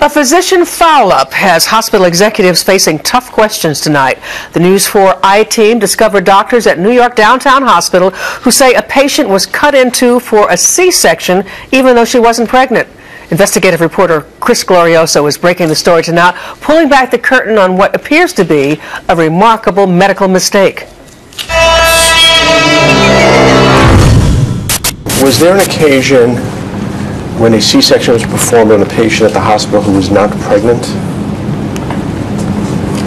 A physician foul-up has hospital executives facing tough questions tonight. The News 4 I-team discovered doctors at New York Downtown Hospital who say a patient was cut into for a C-section even though she wasn't pregnant. Investigative reporter Chris Glorioso is breaking the story tonight, pulling back the curtain on what appears to be a remarkable medical mistake. Was there an occasion when a C-section was performed on a patient at the hospital who was not pregnant?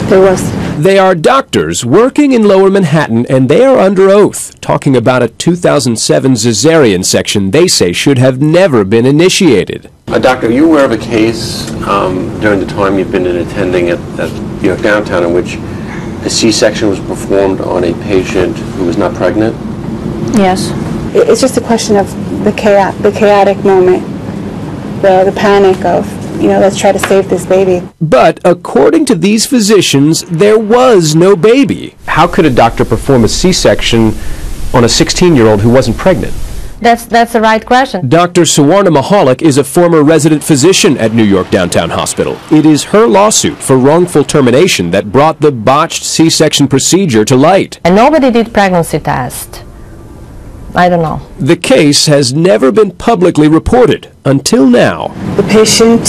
There was. They are doctors working in Lower Manhattan, and they are under oath, talking about a 2007 cesarean section they say should have never been initiated. Doctor, are you aware of a case during the time you've been attending at York Downtown in which a C-section was performed on a patient who was not pregnant? Yes. It's just a question of the chaotic moment, the panic of, let's try to save this baby. But according to these physicians, there was no baby. How could a doctor perform a C-section on a 16-year-old who wasn't pregnant? That's the right question. Dr. Suwarna Mahalik is a former resident physician at New York Downtown Hospital. It is her lawsuit for wrongful termination that brought the botched C-section procedure to light. And nobody did pregnancy test. I don't know. The case has never been publicly reported until now. The patient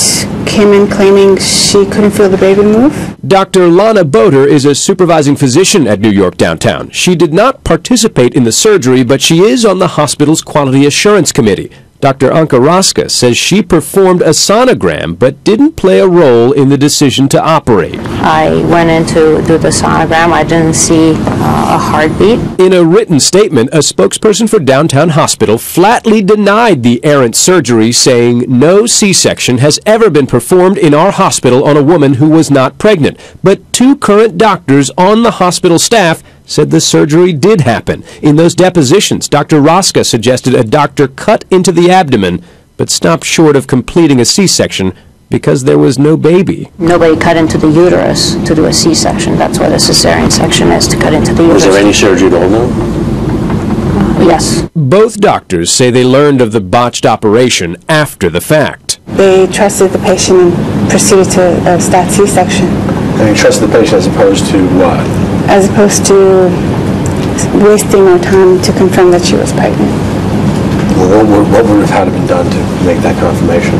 came in claiming she couldn't feel the baby move. Dr. Lana Boder is a supervising physician at New York Downtown. She did not participate in the surgery, but she is on the hospital's Quality Assurance Committee. Dr. Anka Raska says she performed a sonogram but didn't play a role in the decision to operate. I went in to do the sonogram. I didn't see a heartbeat. In a written statement, a spokesperson for Downtown Hospital flatly denied the errant surgery, saying no C-section has ever been performed in our hospital on a woman who was not pregnant. But two current doctors on the hospital staff said the surgery did happen. In those depositions, Dr. Raska suggested a doctor cut into the abdomen, but stopped short of completing a C-section because there was no baby. Nobody cut into the uterus to do a C-section. That's what a cesarean section is, to cut into the uterus. Was there any surgery at all, no? Yes. Both doctors say they learned of the botched operation after the fact. They trusted the patient and proceeded to start C-section. And you trusted the patient as opposed to what? As opposed to wasting our time to confirm that she was pregnant. Well, what would have had to been done to make that confirmation?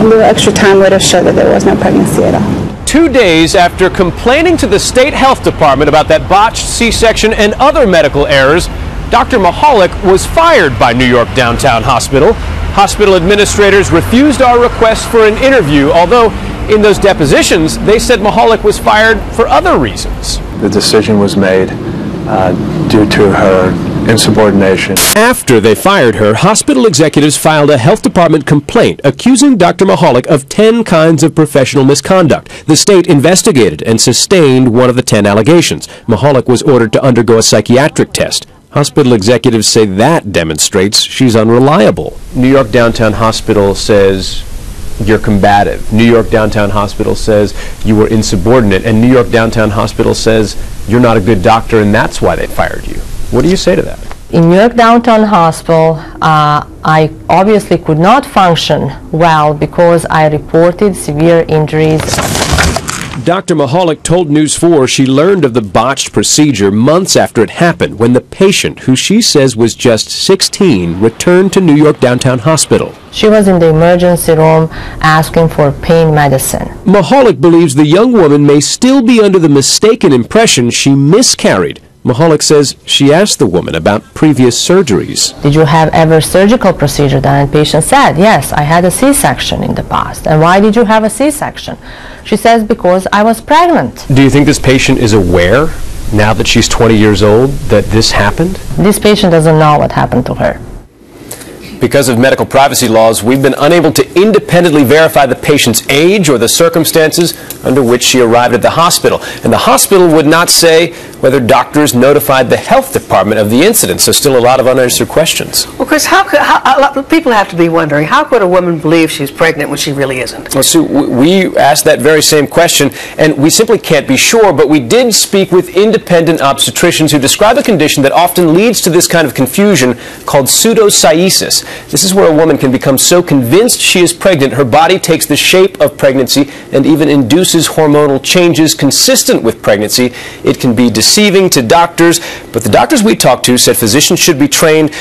A little extra time would have showed that there was no pregnancy at all. 2 days after complaining to the state health department about that botched C-section and other medical errors, Dr. Mahalik was fired by New York Downtown Hospital. Hospital administrators refused our request for an interview, although in those depositions, they said Mahalik was fired for other reasons. The decision was made due to her insubordination. After they fired her, hospital executives filed a health department complaint accusing Dr. Mahalik of 10 kinds of professional misconduct. The state investigated and sustained one of the 10 allegations. Mahalik was ordered to undergo a psychiatric test. Hospital executives say that demonstrates she's unreliable. New York Downtown Hospital says you're combative. New York Downtown Hospital says you were insubordinate, and New York Downtown Hospital says you're not a good doctor and that's why they fired you. What do you say to that? In New York Downtown Hospital, I obviously could not function well because I reported severe injuries. Dr. Mahalik told News 4 she learned of the botched procedure months after it happened, when the patient, who she says was just 16, returned to New York Downtown Hospital. She was in the emergency room asking for pain medicine. Mahalik believes the young woman may still be under the mistaken impression she miscarried. Mahalik says she asked the woman about previous surgeries. Did you have ever surgical procedure done? And the patient said, yes, I had a C-section in the past. And why did you have a C-section? She says, because I was pregnant. Do you think this patient is aware, now that she's 20 years old, that this happened? This patient doesn't know what happened to her. Because of medical privacy laws, we've been unable to independently verify the patient's age or the circumstances under which she arrived at the hospital. And the hospital would not say whether doctors notified the health department of the incident, so still a lot of unanswered questions. Well, Chris, people have to be wondering, how could a woman believe she's pregnant when she really isn't? Well, Sue, we asked that very same question, and we simply can't be sure, but we did speak with independent obstetricians who describe a condition that often leads to this kind of confusion called pseudocyesis. This is where a woman can become so convinced she is pregnant, her body takes the shape of pregnancy and even induces hormonal changes consistent with pregnancy. It can be deceiving to doctors, but the doctors we talked to said physicians should be trained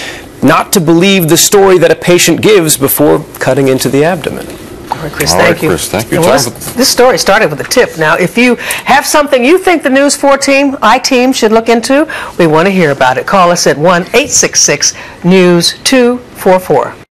not to believe the story that a patient gives before cutting into the abdomen. All right, Chris, All thank right, you. Chris, thank you. Well, this story started with a tip. Now, if you have something you think the News 4 team, I-Team, should look into, we want to hear about it. Call us at 1-866-NEWS-244.